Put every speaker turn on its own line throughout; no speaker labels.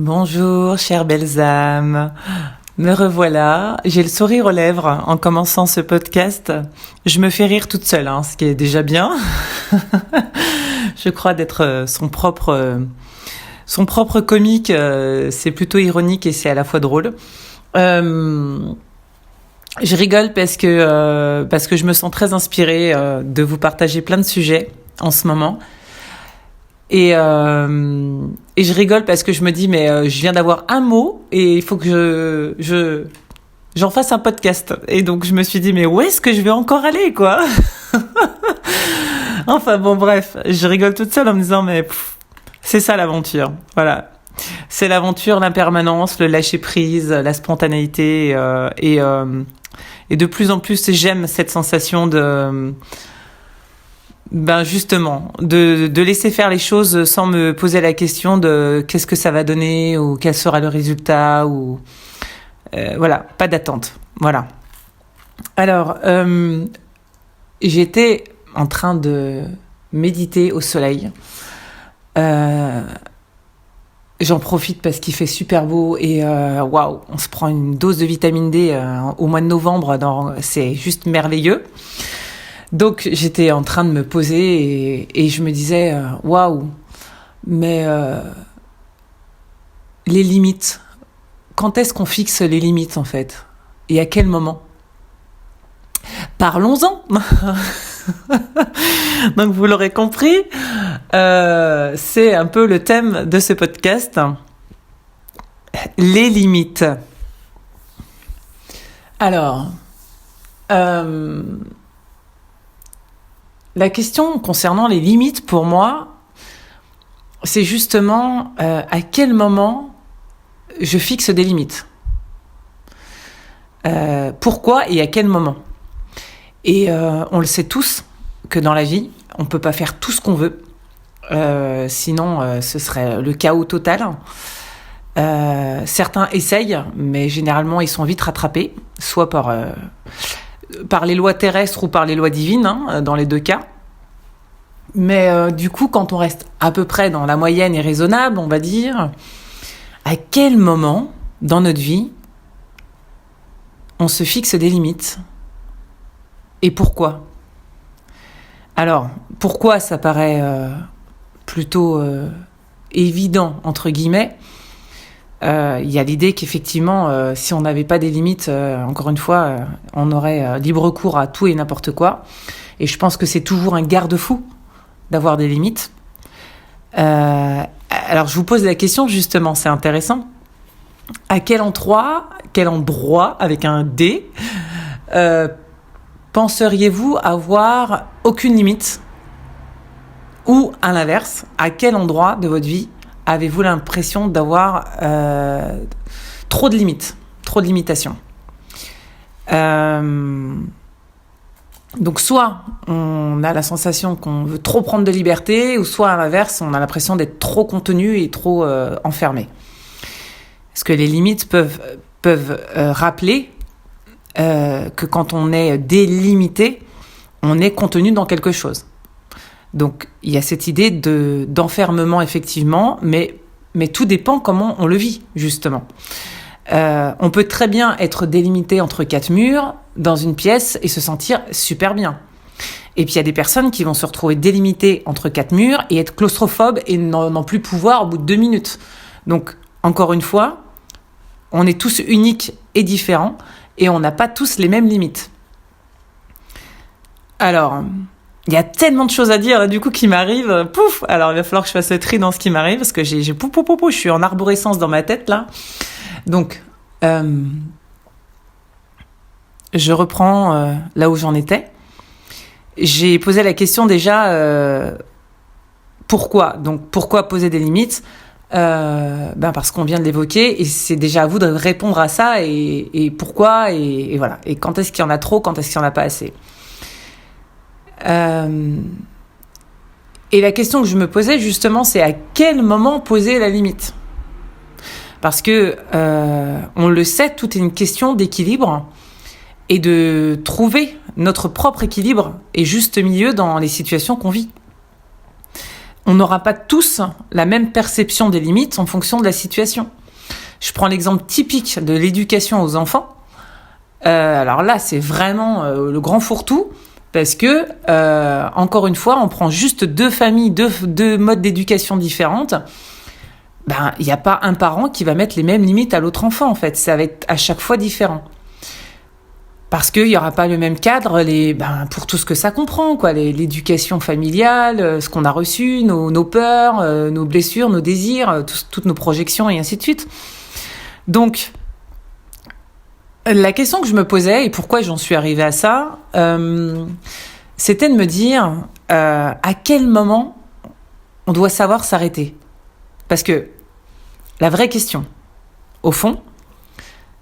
Bonjour, chères belles âmes. Me revoilà. J'ai le sourire aux lèvres en commençant ce podcast. Je me fais rire toute seule, ce qui est déjà bien. Je crois d'être son propre comique. C'est plutôt ironique et c'est à la fois drôle. Je rigole parce que je me sens très inspirée de vous partager plein de sujets en ce moment. Et je rigole parce que je me dis je viens d'avoir un mot et il faut que j'en fasse un podcast. Et donc je me suis dit où est-ce que je vais encore aller quoi. Enfin bon bref, je rigole toute seule en me disant c'est ça l'aventure. Voilà. C'est l'aventure, l'impermanence, le lâcher prise, la spontanéité et de plus en plus j'aime cette sensation de justement, de laisser faire les choses sans me poser la question de qu'est-ce que ça va donner ou quel sera le résultat ou voilà, pas d'attente. Voilà. Alors, j'étais en train de méditer au soleil. J'en profite parce qu'il fait super beau et waouh, on se prend une dose de vitamine D au mois de novembre. C'est juste merveilleux. Donc j'étais en train de me poser et je me disais waouh, mais les limites, quand est-ce qu'on fixe les limites en fait et à quel moment? Parlons-en. Donc vous l'aurez compris, c'est un peu le thème de ce podcast, les limites. Alors la question concernant les limites, pour moi, c'est justement à quel moment je fixe des limites. Pourquoi et à quel moment. Et on le sait tous que dans la vie, on ne peut pas faire tout ce qu'on veut. Sinon, ce serait le chaos total. Certains essayent, mais généralement, ils sont vite rattrapés, soit par les lois terrestres ou par les lois divines, dans les deux cas. Mais du coup, quand on reste à peu près dans la moyenne et raisonnable, on va dire, à quel moment dans notre vie on se fixe des limites? Et pourquoi? Alors, pourquoi ça paraît plutôt évident, entre guillemets. Il y a l'idée qu'effectivement, si on n'avait pas des limites, encore une fois, on aurait libre cours à tout et n'importe quoi. Et je pense que c'est toujours un garde-fou d'avoir des limites. Alors, je vous pose la question, justement, c'est intéressant. À quel endroit, avec un D, penseriez-vous avoir aucune limite? Ou, à l'inverse, à quel endroit de votre vie avez-vous l'impression d'avoir trop de limites, trop de limitations? Donc soit on a la sensation qu'on veut trop prendre de liberté, ou soit à l'inverse, on a l'impression d'être trop contenu et trop enfermé. Parce que les limites peuvent rappeler que quand on est délimité, on est contenu dans quelque chose. Donc, il y a cette idée d'enfermement, effectivement, mais tout dépend comment on le vit, justement. On peut très bien être délimité entre 4 murs, dans une pièce, et se sentir super bien. Et puis, il y a des personnes qui vont se retrouver délimitées entre 4 murs et être claustrophobes et n'en plus pouvoir au bout de 2 minutes. Donc, encore une fois, on est tous uniques et différents, et on n'a pas tous les mêmes limites. Alors, il y a tellement de choses à dire, là, du coup, qui m'arrivent. Pouf! Alors, il va falloir que je fasse le tri dans ce qui m'arrive, parce que je suis en arborescence dans ma tête, là. Donc, je reprends là où j'en étais. J'ai posé la question déjà, pourquoi? Donc, pourquoi poser des limites? Parce qu'on vient de l'évoquer, et c'est déjà à vous de répondre à ça, et pourquoi, et voilà. Et quand est-ce qu'il y en a trop, quand est-ce qu'il n'y en a pas assez? Et la question que je me posais justement, c'est à quel moment poser la limite? Parce que on le sait, tout est une question d'équilibre et de trouver notre propre équilibre et juste milieu dans les situations qu'on vit. on n'aura pas tous la même perception des limites en fonction de la situation. Je prends l'exemple typique de l'éducation aux enfants. Alors là, c'est vraiment le grand fourre-tout, parce que, encore une fois, on prend juste deux familles, deux modes d'éducation différentes. Il n'y a pas un parent qui va mettre les mêmes limites à l'autre enfant, en fait. Ça va être à chaque fois différent. Parce qu'il n'y aura pas le même cadre pour tout ce que ça comprend, quoi. L'éducation familiale, ce qu'on a reçu, nos peurs, nos blessures, nos désirs, toutes nos projections et ainsi de suite. Donc, la question que je me posais et pourquoi j'en suis arrivée à ça, c'était de me dire à quel moment on doit savoir s'arrêter. Parce que la vraie question, au fond,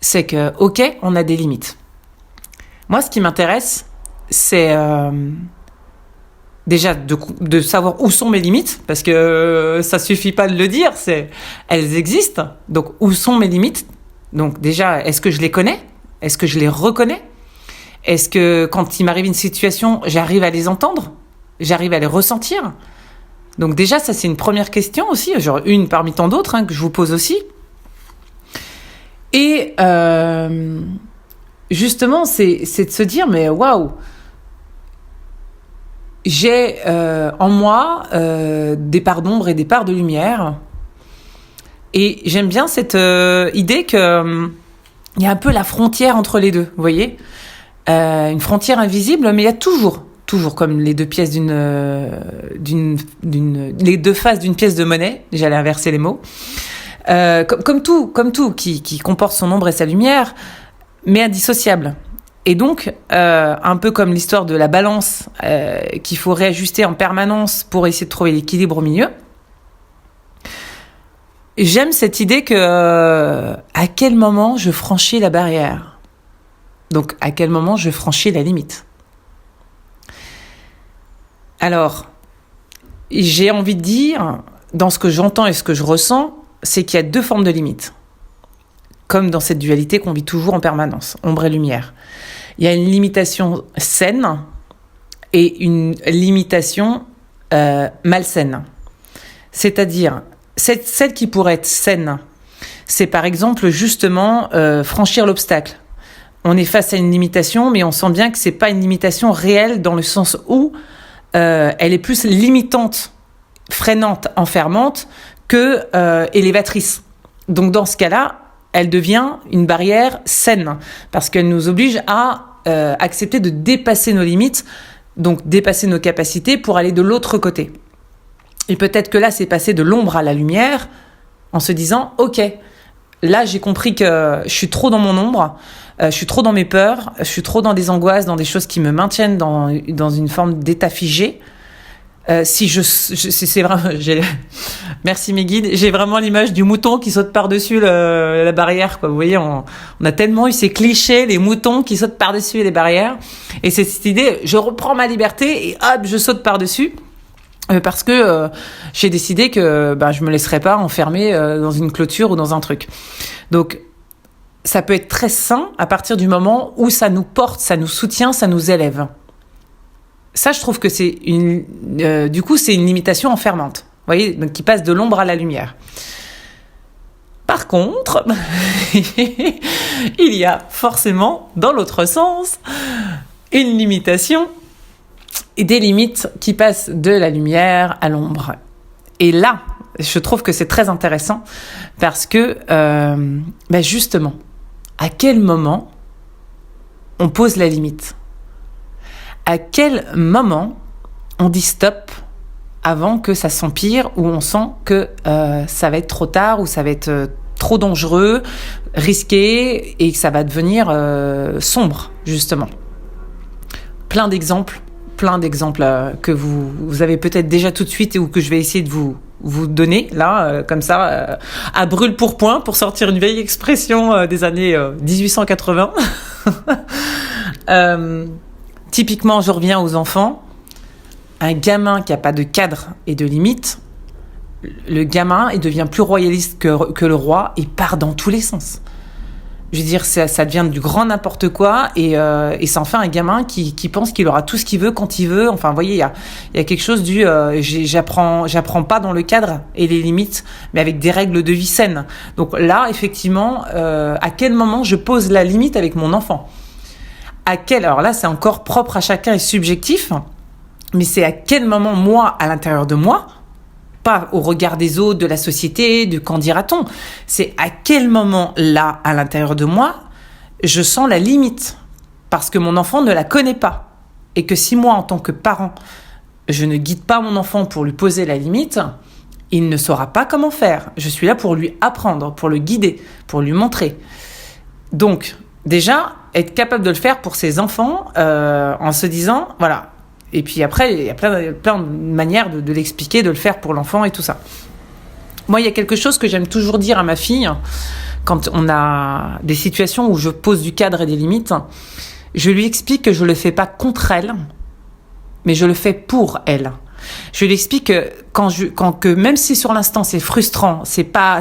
c'est que, ok, on a des limites. Moi, ce qui m'intéresse, c'est déjà de savoir où sont mes limites, parce que ça suffit pas de le dire, elles existent. Donc, où sont mes limites ? Donc déjà, est-ce que je les connais ? Est-ce que je les reconnais ? Est-ce que quand il m'arrive une situation, j'arrive à les entendre ? J'arrive à les ressentir ? Donc déjà, ça c'est une première question aussi, genre une parmi tant d'autres que je vous pose aussi. Et justement, c'est de se dire, mais waouh, j'ai en moi des parts d'ombre et des parts de lumière. Et j'aime bien cette idée que il y a un peu la frontière entre les deux, vous voyez, une frontière invisible, mais il y a toujours comme les deux pièces les deux faces d'une pièce de monnaie. J'allais inverser les mots. Comme tout qui comporte son ombre et sa lumière, mais indissociable. Et donc, un peu comme l'histoire de la balance qu'il faut réajuster en permanence pour essayer de trouver l'équilibre au milieu. J'aime cette idée que à quel moment je franchis la barrière. Donc, à quel moment je franchis la limite. Alors, j'ai envie de dire, dans ce que j'entends et ce que je ressens, c'est qu'il y a deux formes de limites. Comme dans cette dualité qu'on vit toujours en permanence, ombre et lumière. Il y a une limitation saine et une limitation malsaine. C'est-à-dire, celle qui pourrait être saine, c'est par exemple justement franchir l'obstacle. On est face à une limitation, mais on sent bien que c'est pas une limitation réelle dans le sens où elle est plus limitante, freinante, enfermante que élévatrice. Donc dans ce cas-là, elle devient une barrière saine parce qu'elle nous oblige à accepter de dépasser nos limites, donc dépasser nos capacités pour aller de l'autre côté. Et peut-être que là, c'est passer de l'ombre à la lumière en se disant « Ok, là, j'ai compris que je suis trop dans mon ombre, je suis trop dans mes peurs, je suis trop dans des angoisses, dans des choses qui me maintiennent dans une forme d'état figé. C'est vraiment, merci mes guides, j'ai vraiment l'image du mouton qui saute par-dessus la barrière, quoi. Vous voyez, on a tellement eu ces clichés, les moutons qui sautent par-dessus les barrières. Et c'est cette idée, je reprends ma liberté et hop, je saute par-dessus. Parce que j'ai décidé que je me laisserais pas enfermer dans une clôture ou dans un truc. Donc, ça peut être très sain à partir du moment où ça nous porte, ça nous soutient, ça nous élève. Ça, je trouve que c'est du coup, c'est une limitation enfermante. Vous voyez, donc qui passe de l'ombre à la lumière. Par contre, il y a forcément, dans l'autre sens, une limitation et des limites qui passent de la lumière à l'ombre. Et là, je trouve que c'est très intéressant parce que, justement, à quel moment on pose la limite ? À quel moment on dit stop avant que ça s'empire ou on sent que ça va être trop tard ou ça va être trop dangereux, risqué et que ça va devenir sombre, justement. Plein d'exemples que vous avez peut-être déjà tout de suite ou que je vais essayer de vous donner, là, comme ça, à brûle-pourpoint, pour sortir une vieille expression des années 1880. Typiquement, je reviens aux enfants. Un gamin qui n'a pas de cadre et de limite, le gamin, il devient plus royaliste que le roi et part dans tous les sens. Je veux dire, ça devient du grand n'importe quoi et ça en fait un gamin qui pense qu'il aura tout ce qu'il veut quand il veut. Enfin, vous voyez, il y a quelque chose j'apprends pas dans le cadre et les limites, mais avec des règles de vie saines. Donc là, effectivement, à quel moment je pose la limite avec mon enfant ? Alors là, c'est encore propre à chacun et subjectif, mais c'est à quel moment moi, à l'intérieur de moi, pas au regard des autres, de la société, de qu'en dira-t-on. C'est à quel moment, là, à l'intérieur de moi, je sens la limite. Parce que mon enfant ne la connaît pas. Et que si moi, en tant que parent, je ne guide pas mon enfant pour lui poser la limite, il ne saura pas comment faire. Je suis là pour lui apprendre, pour le guider, pour lui montrer. Donc, déjà, être capable de le faire pour ses enfants, en se disant, voilà. Et puis après, il y a plein de manières de l'expliquer, de le faire pour l'enfant et tout ça. Moi, il y a quelque chose que j'aime toujours dire à ma fille, quand on a des situations où je pose du cadre et des limites, je lui explique que je ne le fais pas contre elle, mais je le fais pour elle. Je lui explique que même si sur l'instant c'est frustrant, c'est pas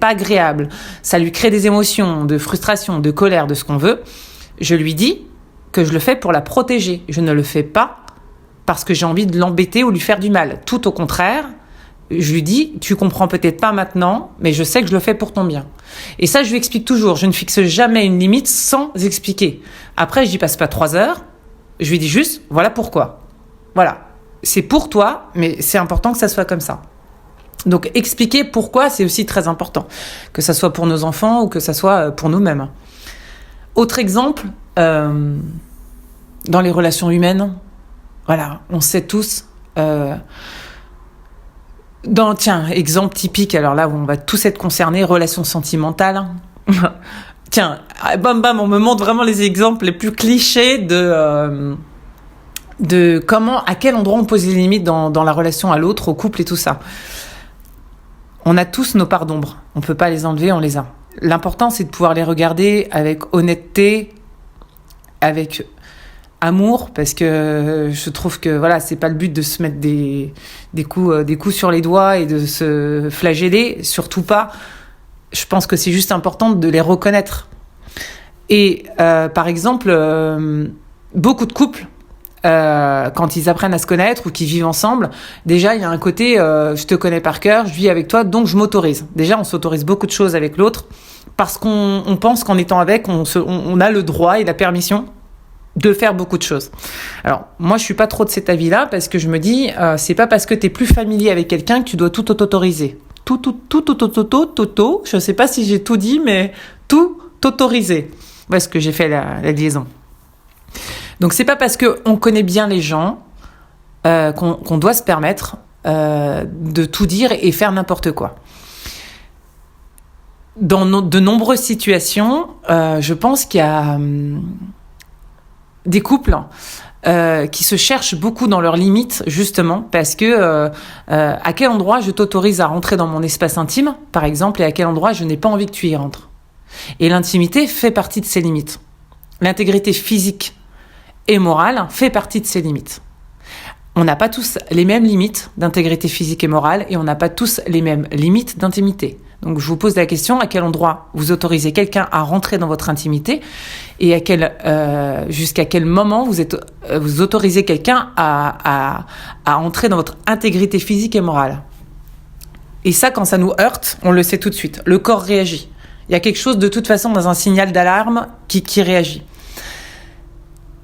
agréable, ça lui crée des émotions, de frustration, de colère, de ce qu'on veut, je lui dis que je le fais pour la protéger. Je ne le fais pas parce que j'ai envie de l'embêter ou lui faire du mal. Tout au contraire, je lui dis, tu comprends peut-être pas maintenant, mais je sais que je le fais pour ton bien. Et ça, je lui explique toujours. Je ne fixe jamais une limite sans expliquer. Après, je n'y passe pas 3 heures. Je lui dis juste, voilà pourquoi. Voilà. C'est pour toi, mais c'est important que ça soit comme ça. Donc, expliquer pourquoi, c'est aussi très important. Que ça soit pour nos enfants ou que ça soit pour nous-mêmes. Autre exemple, dans les relations humaines, voilà, on sait tous... Tiens, exemple typique, alors là où on va tous être concernés, relations sentimentales. Tiens, bam bam, on me montre vraiment les exemples les plus clichés de comment, à quel endroit on pose les limites dans la relation à l'autre, au couple et tout ça. On a tous nos parts d'ombre, on peut pas les enlever, on les a. L'important, c'est de pouvoir les regarder avec honnêteté, avec amour, parce que je trouve que voilà, c'est pas le but de se mettre des coups sur les doigts et de se flageller, surtout pas. Je pense que c'est juste important de les reconnaître. Et par exemple, beaucoup de couples, quand ils apprennent à se connaître ou qu'ils vivent ensemble, déjà il y a un côté je te connais par cœur, je vis avec toi, donc je m'autorise. Déjà, on s'autorise beaucoup de choses avec l'autre parce qu'on pense qu'en étant avec, on a le droit et la permission de faire beaucoup de choses. Alors, moi, je suis pas trop de cet avis-là parce que je me dis, c'est pas parce que t'es plus familier avec quelqu'un que tu dois tout t'autoriser. Tout, je sais pas si j'ai tout dit, mais tout t'autoriser. Parce que j'ai fait la liaison. Donc, c'est pas parce que on connaît bien les gens qu'on doit se permettre de tout dire et faire n'importe quoi. Dans de nombreuses situations, je pense qu'il y a des couples qui se cherchent beaucoup dans leurs limites, justement, parce que à quel endroit je t'autorise à rentrer dans mon espace intime, par exemple, et à quel endroit je n'ai pas envie que tu y rentres. Et l'intimité fait partie de ces limites. L'intégrité physique et morale fait partie de ces limites. On n'a pas tous les mêmes limites d'intégrité physique et morale, et on n'a pas tous les mêmes limites d'intimité. Donc, je vous pose la question, à quel endroit vous autorisez quelqu'un à rentrer dans votre intimité et jusqu'à quel moment vous autorisez quelqu'un à entrer dans votre intégrité physique et morale. Et ça, quand ça nous heurte, on le sait tout de suite. Le corps réagit. Il y a quelque chose, de toute façon, dans un signal d'alarme qui réagit.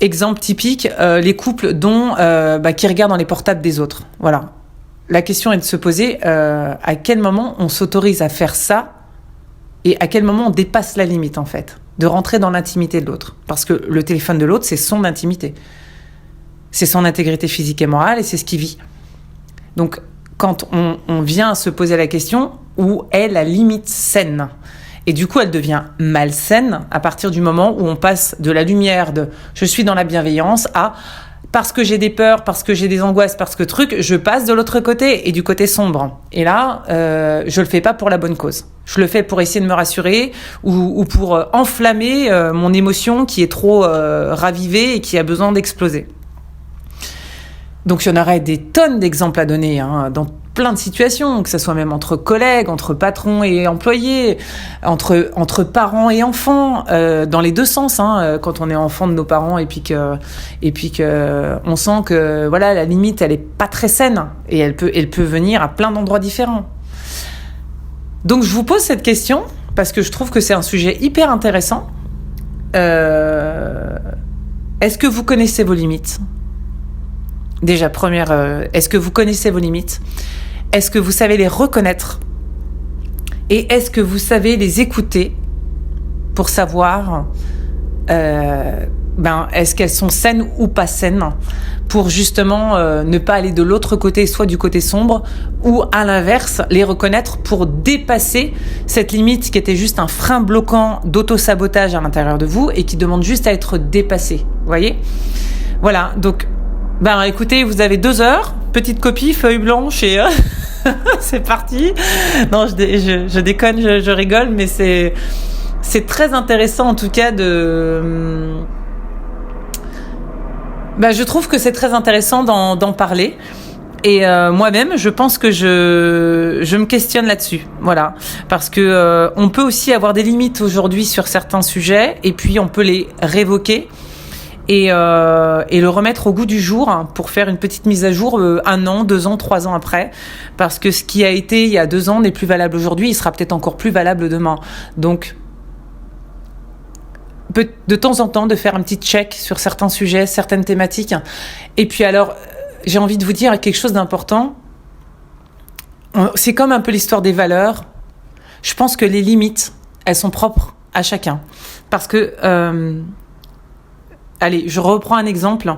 Exemple typique, les couples qui regardent dans les portables des autres. Voilà. La question est de se poser à quel moment on s'autorise à faire ça et à quel moment on dépasse la limite, en fait, de rentrer dans l'intimité de l'autre. Parce que le téléphone de l'autre, c'est son intimité. C'est son intégrité physique et morale et c'est ce qu'il vit. Donc, quand on vient se poser la question, où est la limite saine ? Et du coup, elle devient malsaine à partir du moment où on passe de la lumière de « je suis dans la bienveillance » à « parce que j'ai des peurs, parce que j'ai des angoisses, parce que je passe de l'autre côté et du côté sombre. » Et là, je le fais pas pour la bonne cause. Je le fais pour essayer de me rassurer ou pour enflammer mon émotion qui est trop ravivée et qui a besoin d'exploser. Donc, il y en aurait des tonnes d'exemples à donner dans plein de situations, que ce soit même entre collègues, entre patrons et employés, entre parents et enfants, dans les deux sens, hein, quand on est enfant de nos parents et puis que on sent que voilà, la limite elle est pas très saine et elle peut venir à plein d'endroits différents. Donc je vous pose cette question parce que je trouve que c'est un sujet hyper intéressant. Est-ce que vous connaissez vos limites ? Déjà, est-ce que vous connaissez vos limites ? Est-ce que vous savez les reconnaître ? Et est-ce que vous savez les écouter pour savoir est-ce qu'elles sont saines ou pas saines, pour justement ne pas aller de l'autre côté, soit du côté sombre, ou à l'inverse, les reconnaître pour dépasser cette limite qui était juste un frein bloquant d'auto-sabotage à l'intérieur de vous et qui demande juste à être dépassé. Vous voyez ? Voilà, donc écoutez, vous avez 2 heures, petite copie, feuille blanche et c'est parti. Non, je déconne, je rigole, mais c'est très intéressant en tout cas de... je trouve que c'est très intéressant d'en parler. Et moi-même, je pense que je me questionne là-dessus, voilà, parce que on peut aussi avoir des limites aujourd'hui sur certains sujets, et puis on peut les révoquer et le remettre au goût du jour, hein, pour faire une petite mise à jour 1 an, 2 ans, 3 ans après, parce que ce qui a été il y a 2 ans n'est plus valable aujourd'hui, il sera peut-être encore plus valable demain. Donc de temps en temps de faire un petit check sur certains sujets, certaines thématiques. Et puis alors, j'ai envie de vous dire quelque chose d'important. C'est comme un peu l'histoire des valeurs. Je pense que les limites, elles sont propres à chacun. Parce que, allez, je reprends un exemple.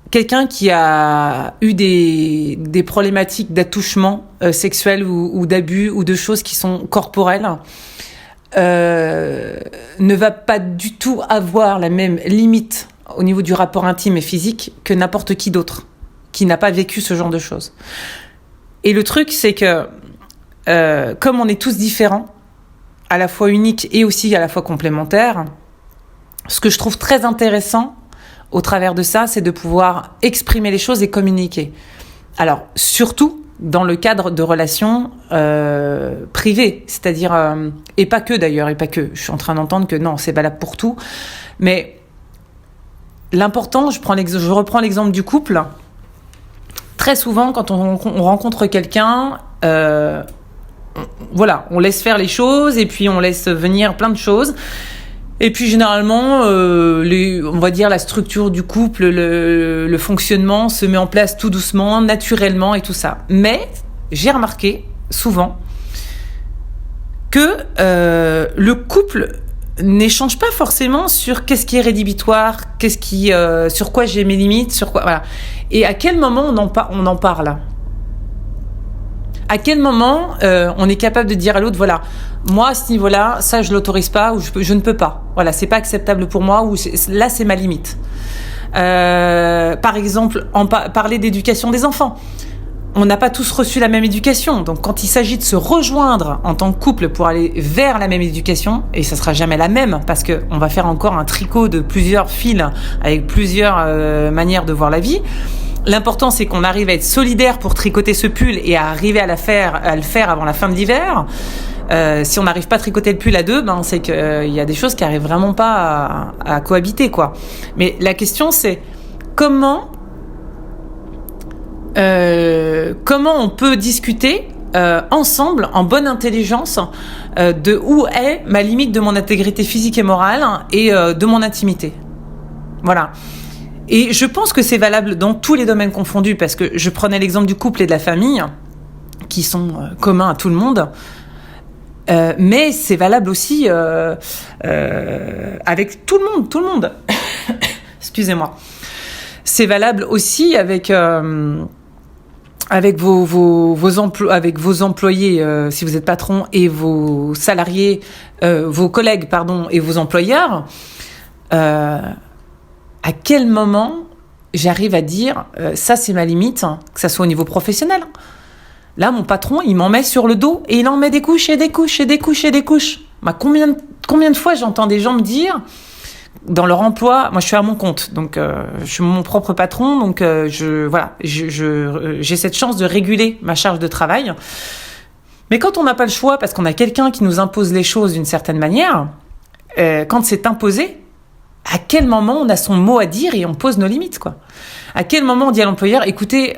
Quelqu'un qui a eu des problématiques d'attouchement sexuel ou d'abus ou de choses qui sont corporelles, ne va pas du tout avoir la même limite au niveau du rapport intime et physique que n'importe qui d'autre qui n'a pas vécu ce genre de choses. Et le truc, c'est que comme on est tous différents, à la fois uniques et aussi à la fois complémentaires, ce que je trouve très intéressant au travers de ça, c'est de pouvoir exprimer les choses et communiquer. Alors, surtout dans le cadre de relations privées, c'est-à-dire, et pas que d'ailleurs, et pas que, je suis en train d'entendre que non, c'est valable pour tout, mais l'important, je reprends l'exemple du couple. Très souvent, quand on rencontre quelqu'un, voilà, on laisse faire les choses et puis on laisse venir plein de choses. Et puis généralement, on va dire la structure du couple, le fonctionnement se met en place tout doucement, naturellement et tout ça. Mais j'ai remarqué souvent que le couple n'échange pas forcément sur qu'est-ce qui est rédhibitoire, sur quoi j'ai mes limites, sur quoi, voilà. Et à quel moment on en parle ? À quel moment on est capable de dire à l'autre, voilà, moi à ce niveau-là, ça je l'autorise pas ou je ne peux pas. Voilà, c'est pas acceptable pour moi ou là c'est ma limite. Par exemple, parler d'éducation des enfants. On n'a pas tous reçu la même éducation, donc quand il s'agit de se rejoindre en tant que couple pour aller vers la même éducation, et ça sera jamais la même parce que on va faire encore un tricot de plusieurs fils avec plusieurs manières de voir la vie. L'important, c'est qu'on arrive à être solidaire pour tricoter ce pull et à arriver à le faire avant la fin de l'hiver. Si on n'arrive pas à tricoter le pull à 2, c'est qu'il y a des choses qui arrivent vraiment pas à cohabiter, quoi. Mais la question, c'est comment on peut discuter ensemble, en bonne intelligence, de où est ma limite de mon intégrité physique et morale et de mon intimité. Voilà. Et je pense que c'est valable dans tous les domaines confondus, parce que je prenais l'exemple du couple et de la famille, qui sont communs à tout le monde, mais c'est valable aussi avec tout le monde. Excusez-moi. C'est valable aussi avec vos employés, si vous êtes patron, et vos salariés, vos collègues, et vos employeurs. À quel moment j'arrive à dire ça c'est ma limite, que ça soit au niveau professionnel. Là, mon patron, il m'en met sur le dos et il en met des couches et des couches et des couches et des couches. Combien de fois j'entends des gens me dire dans leur emploi, moi je suis à mon compte, donc je suis mon propre patron, donc j'ai cette chance de réguler ma charge de travail. Mais quand on n'a pas le choix, parce qu'on a quelqu'un qui nous impose les choses d'une certaine manière, quand c'est imposé, à quel moment on a son mot à dire et on pose nos limites, quoi. À quel moment on dit à l'employeur, écoutez,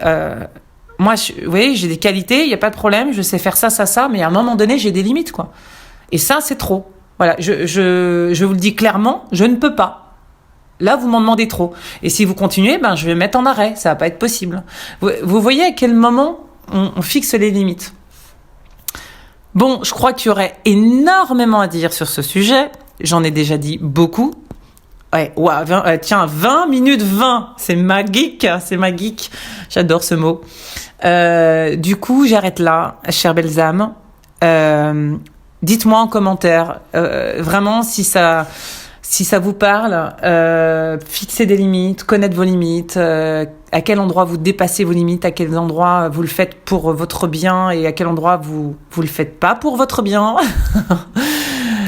moi, vous voyez, j'ai des qualités, il n'y a pas de problème, je sais faire ça, mais à un moment donné, j'ai des limites, quoi. Et ça, c'est trop. Voilà, je vous le dis clairement, je ne peux pas. Là, vous m'en demandez trop. Et si vous continuez, je vais mettre en arrêt. Ça va pas être possible. Vous voyez à quel moment on fixe les limites. Bon, je crois qu'il y aurait énormément à dire sur ce sujet. J'en ai déjà dit beaucoup. Ouais, 20 minutes 20. C'est ma geek. J'adore ce mot. Du coup, j'arrête là, chères belles âmes. Dites-moi en commentaire, vraiment, si ça vous parle, fixez des limites, connaître vos limites, à quel endroit vous dépassez vos limites, à quel endroit vous le faites pour votre bien et à quel endroit vous le faites pas pour votre bien.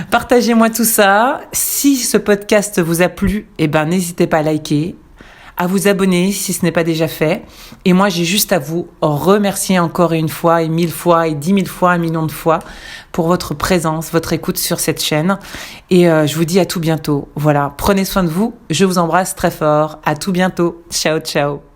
Partagez-moi tout ça. Si ce podcast vous a plu, n'hésitez pas à liker, à vous abonner si ce n'est pas déjà fait. Et moi, j'ai juste à vous remercier encore une fois, et 1000 fois, et 10 000 fois, 1 million de fois pour votre présence, votre écoute sur cette chaîne. Et je vous dis à tout bientôt. Voilà, prenez soin de vous. Je vous embrasse très fort. À tout bientôt. Ciao, ciao.